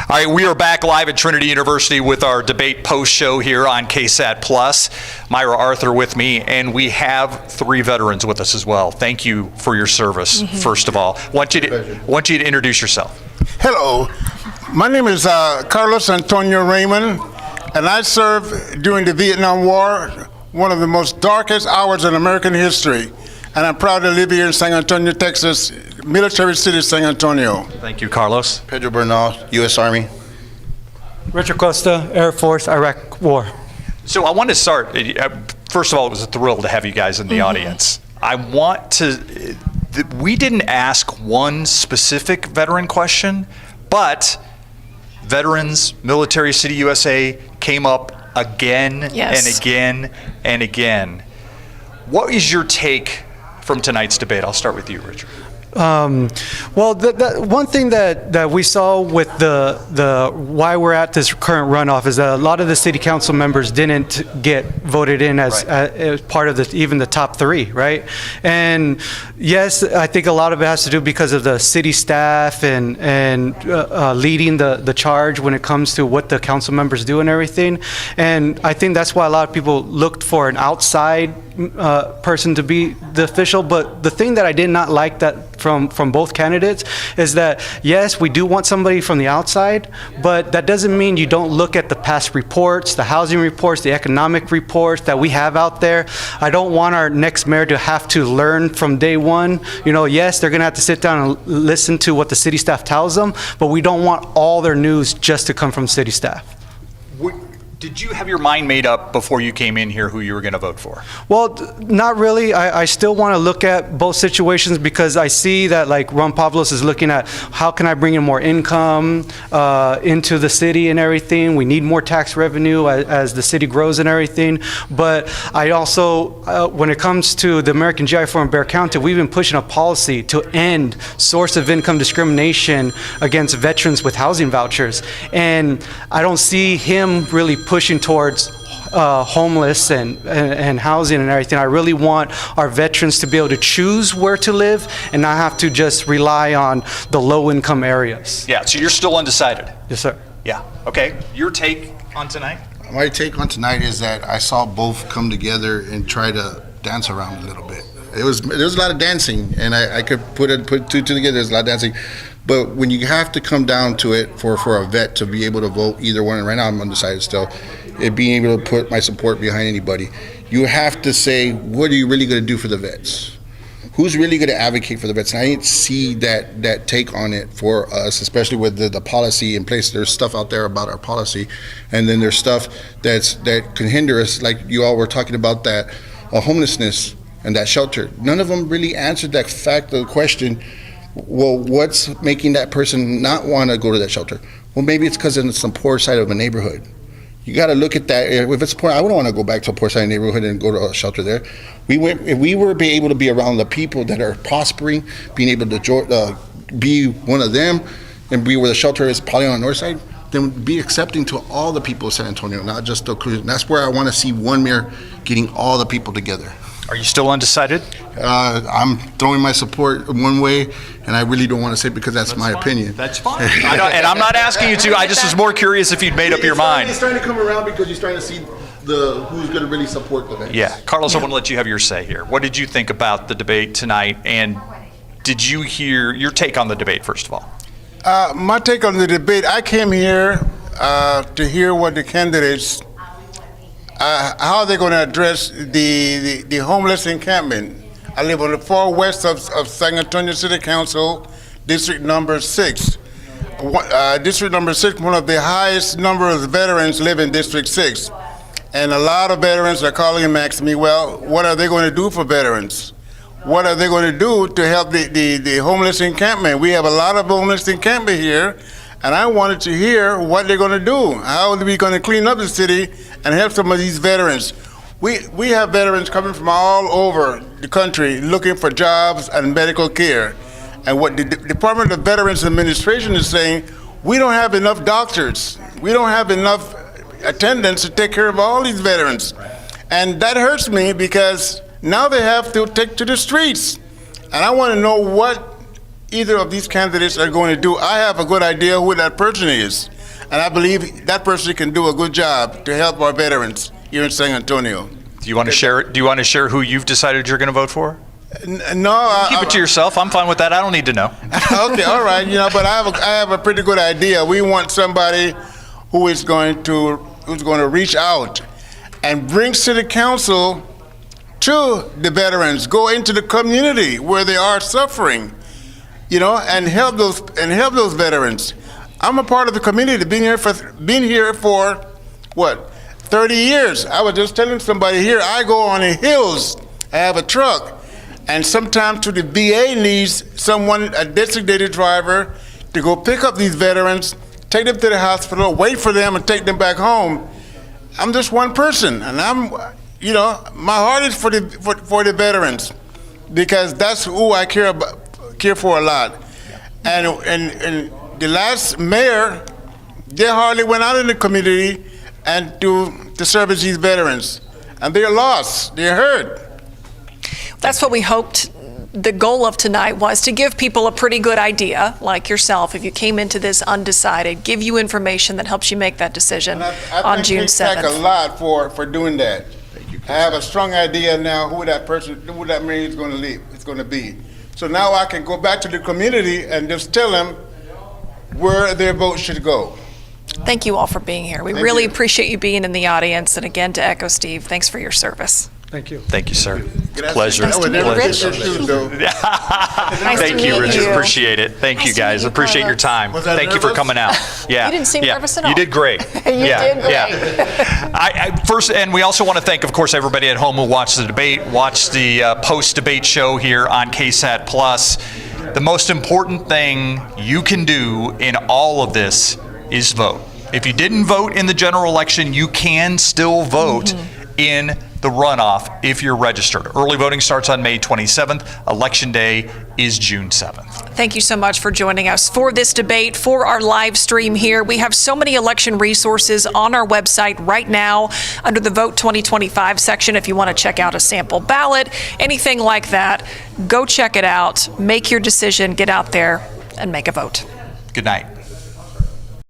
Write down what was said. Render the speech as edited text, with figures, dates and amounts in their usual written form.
All right, we are back live at Trinity University with our debate post show here on KSAT Plus. Myra Arthur with me, and we have 3 veterans with us as well. Thank you for your service, first of all. Want you to introduce yourself. Hello, my name is Carlos Antonio Raymond, and I served during the Vietnam War, one of the most darkest hours in American history. And I'm proud to live here in San Antonio, Texas, military city, San Antonio. Thank you, Carlos. Pedro Bernal, U.S. Army. Richard Costa, Air Force, Iraq War. So I want to start, first of all, it was a thrill to have you guys in the audience. I want to, we didn't ask one specific veteran question, but veterans, Military City USA came up again and again and again. What is your take from tonight's debate? I'll start with you, Richard. Well, the one thing that we saw with the why we're at this current runoff is that a lot of the city council members didn't get voted in as part of even the top 3, right? And yes, I think a lot of it has to do because of the city staff and leading the charge when it comes to what the council members do and everything. And I think that's why a lot of people looked for an outside person to be the official. But the thing that I did not like that from both candidates is that, yes, we do want somebody from the outside, but that doesn't mean you don't look at the past reports, the housing reports, the economic reports that we have out there. I don't want our next mayor to have to learn from day one. You know, yes, they're gonna have to sit down and listen to what the city staff tells them, but we don't want all their news just to come from city staff. Did you have your mind made up before you came in here who you were going to vote for? Well, not really. I still want to look at both situations because I see that, like, Ron Pavlos is looking at how can I bring in more income into the city and everything. We need more tax revenue as the city grows and everything. But I also, when it comes to the American GI Forum in Bexar County, we've been pushing a policy to end source of income discrimination against veterans with housing vouchers. And I don't see him really pushing towards homeless and housing and everything. I really want our veterans to be able to choose where to live and not have to just rely on the low-income areas. Yeah, so you're still undecided? Yes, sir. Yeah, okay. Your take on tonight? My take on tonight is that I saw both come together and try to dance around a little bit. There was a lot of dancing, and I could put two together. There's a lot of dancing. But when you have to come down to it for a vet to be able to vote either one, and right now I'm undecided still, it being able to put my support behind anybody, you have to say, what are you really going to do for the vets? Who's really going to advocate for the vets? And I didn't see that take on it for us, especially with the policy in place. There's stuff out there about our policy, and then there's stuff that can hinder us, like you all were talking about, that homelessness and that shelter. None of them really answered that fact of the question. Well, what's making that person not want to go to that shelter? Well, maybe it's because it's the poor side of a neighborhood. You got to look at that. If it's poor, I wouldn't want to go back to a poor side neighborhood and go to a shelter there. If we were able to be around the people that are prospering, being able to be one of them, and be where the shelter is, probably on the north side, then be accepting to all the people of San Antonio, not just the Cruz. And that's where I want to see one mayor getting all the people together. Are you still undecided? I'm throwing my support one way, and I really don't want to say it because that's my fine. opinion. That's fine. And I'm not asking you to. I just was more curious if you'd made up your mind. He's trying to come around because he's trying to see who's going to really support the vets. Yeah. Carlos, I want to let you have your say here. What did you think about the debate tonight, and did you hear your take on the debate, first of all? My take on the debate, I came here to hear what the candidates, how they're going to address the homeless encampment. I live on the far west of San Antonio City Council, District Number 6. District Number 6, one of the highest number of veterans live in District 6. And a lot of veterans are calling and asking me, well, what are they going to do for veterans? What are they going to do to help the homeless encampment? We have a lot of homeless encampment here, and I wanted to hear what they're going to do. How are we going to clean up the city and help some of these veterans? We have veterans coming from all over the country looking for jobs and medical care. And what the Department of Veterans Administration is saying, we don't have enough doctors. We don't have enough attendants to take care of all these veterans. And that hurts me because now they have to take to the streets. And I want to know what either of these candidates are going to do. I have a good idea who that person is, and I believe that person can do a good job to help our veterans here in San Antonio. Do you want to share? Do you want to share who you've decided you're going to vote for? No, Keep it to yourself. I'm fine with that. I don't need to know. Okay, all right. But I have a pretty good idea. We want somebody who's going to reach out and bring city council to the veterans, go into the community where they are suffering, and help those veterans. I'm a part of the community, been here for what, 30 years. I was just telling somebody here, I go on the hills. I have a truck. And sometimes the VA needs a designated driver to go pick up these veterans, take them to the hospital, wait for them, and take them back home. I'm just one person, and my heart is for the veterans, because that's who I care for a lot. And the last mayor, they hardly went out in the community and to service these veterans, and they're lost, they're hurt. That's what we hoped. The goal of tonight was to give people a pretty good idea, like yourself, if you came into this undecided, give you information that helps you make that decision on June 7th. I think a lot for doing that. I have a strong idea now who that mayor is going to leave. It's going to be. So now I can go back to the community and just tell them where their vote should go. Thank you all for being here. We really appreciate you being in the audience. And again, to echo Steve, thanks for your service. Thank you. Thank you, sir. Pleasure. Nice to meet you, Rich. Nice Thank to you, meet Richard. you. Appreciate it. Thank Nice you, to guys. meet you, Appreciate your Carlos. time. Was I Thank you for nervous? coming out. Yeah. You didn't seem nervous at all. You did great. did great. First, and we also want to thank, of course, everybody at home who watched the debate, watched the post-debate show here on KSAT Plus. The most important thing you can do in all of this is vote. If you didn't vote in the general election, you can still vote in the runoff if you're registered. Early voting starts on May 27th. Election day is June 7th. Thank you so much for joining us for this debate, for our live stream here. We have so many election resources on our website right now under the Vote 2025 section. If you want to check out a sample ballot, anything like that, go check it out, make your decision, get out there and make a vote. Good night.